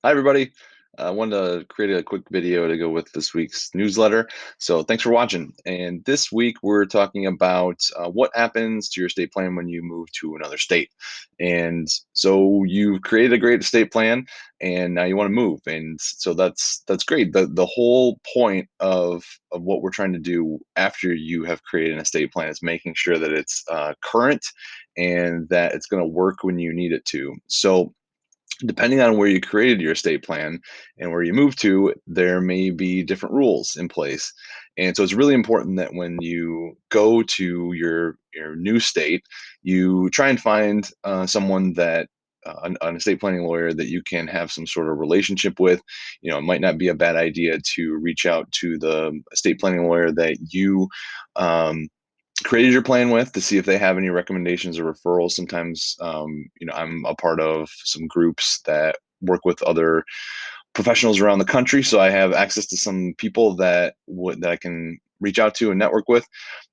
Hi, everybody. I wanted to create a quick video to go with this week's newsletter. So, thanks for watching. And this week, we're talking about what happens to your estate plan when you move to another state. And so, you've created a great estate plan, and now you want to move. And so that's great. The whole point of what we're trying to do after you have created an estate plan is making sure that it's current and that it's going to work when you need it to. So depending on where you created your estate plan and where you move to, there may be different rules in place. And so it's really important that when you go to your new state, you try and find someone that an estate planning lawyer that you can have some sort of relationship with. It might not be a bad idea to reach out to the estate planning lawyer that you um, created your plan with to see if they have any recommendations or referrals. Sometimes, I'm a part of some groups that work with other professionals around the country, so I have access to some people that I can reach out to and network with.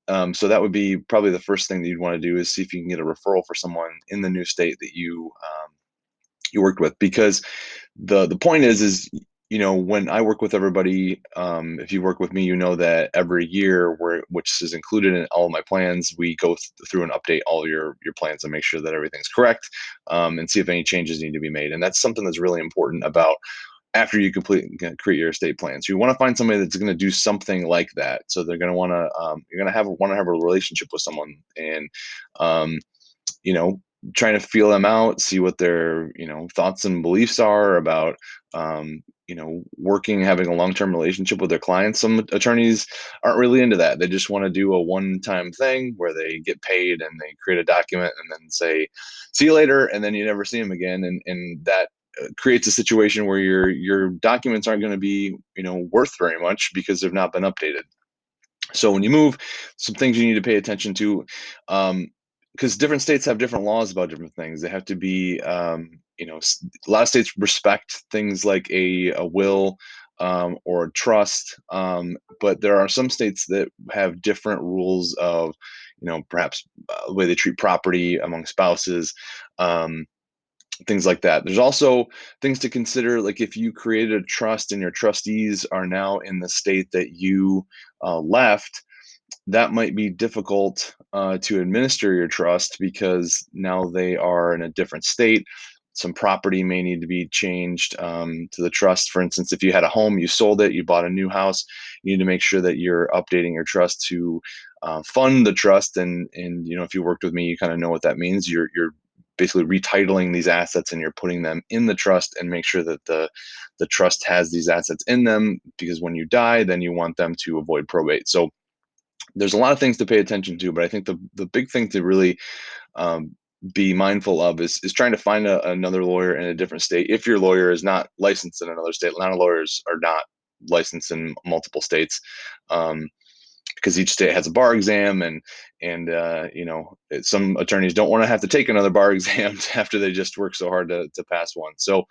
So that would be probably the first thing that you'd want to do is see if you can get a referral for someone in the new state that you worked with, because the point is when I work with everybody, if you work with me, you know that every year, which is included in all of my plans, we go through and update all your plans and make sure that everything's correct, and see if any changes need to be made. And that's something that's really important about after you create your estate plan. So you want to find somebody that's going to do something like that. So they're going to want to you're going to have want to have a relationship with someone, and um, you know, trying to feel them out, see what their, thoughts and beliefs are about, having a long-term relationship with their clients. Some attorneys aren't really into that. They just want to do a one-time thing where they get paid and they create a document and then say, see you later. And then you never see them again. And that creates a situation where your documents aren't going to be, worth very much because they've not been updated. So when you move, some things you need to pay attention to, because different states have different laws about different things. They have to be, a lot of states respect things like a will, or a trust, but there are some states that have different rules of, perhaps the way they treat property among spouses. Things like that. There's also things to consider, like if you created a trust and your trustees are now in the state that you left, that might be difficult to administer your trust because now they are in a different state. Some property may need to be changed to the trust. For instance, if you had a home, you sold it, you bought a new house, you need to make sure that you're updating your trust to fund the trust. And if you worked with me, you kind of know what that means. You're basically retitling these assets and you're putting them in the trust, and make sure that the trust has these assets in them, because when you die, then you want them to avoid probate. So there's a lot of things to pay attention to, but I think the big thing to really um, be mindful of is trying to find another lawyer in a different state. If your lawyer is not licensed in another state, a lot of lawyers are not licensed in multiple states, um, because each state has a bar exam, and some attorneys don't want to have to take another bar exam after they just work so hard to pass one. So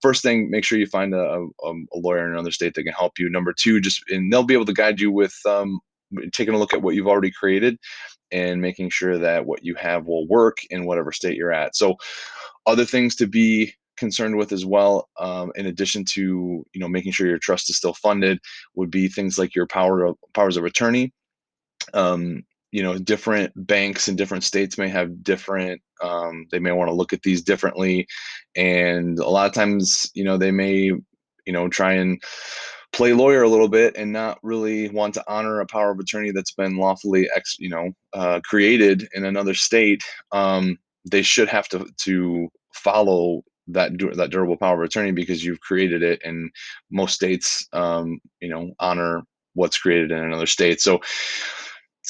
first thing, make sure you find a lawyer in another state that can help you. Number two, and they'll be able to guide you with taking a look at what you've already created and making sure that what you have will work in whatever state you're at. So other things to be concerned with as well, in addition to making sure your trust is still funded, would be things like your powers of attorney. um, Different banks in different states may have different, they may want to look at these differently. And a lot of times, they may, try and play lawyer a little bit and not really want to honor a power of attorney that's been lawfully created in another state. They should have to follow that durable power of attorney because you've created it, and most states, honor what's created in another state. So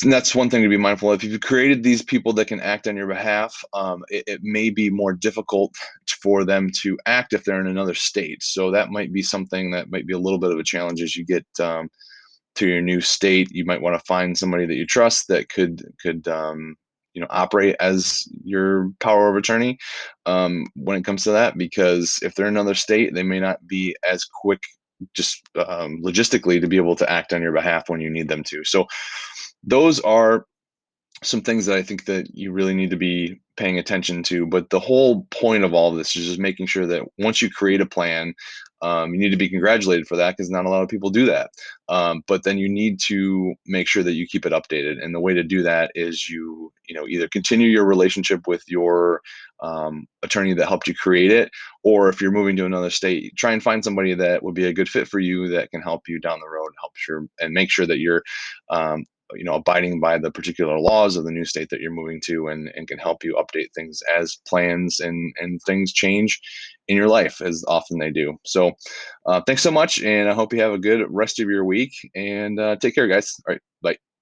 that's one thing to be mindful of. If you've created these people that can act on your behalf, it may be more difficult for them to act if they're in another state. So that might be something that might be a little bit of a challenge as you get to your new state. You might want to find somebody that you trust that could operate as your power of attorney when it comes to that, because if they're in another state, they may not be as quick just logistically to be able to act on your behalf when you need them to. So those are some things that I think that you really need to be paying attention to. But the whole point of all of this is just making sure that once you create a plan, you need to be congratulated for that because not a lot of people do that. But then you need to make sure that you keep it updated, and the way to do that is you either continue your relationship with your attorney that helped you create it, or if you're moving to another state, try and find somebody that would be a good fit for you that can help you down the road, help sure and make sure that you're um, abiding by the particular laws of the new state that you're moving to, and can help you update things as plans and things change in your life as often they do. So thanks so much, and I hope you have a good rest of your week, and take care, guys. All right, bye.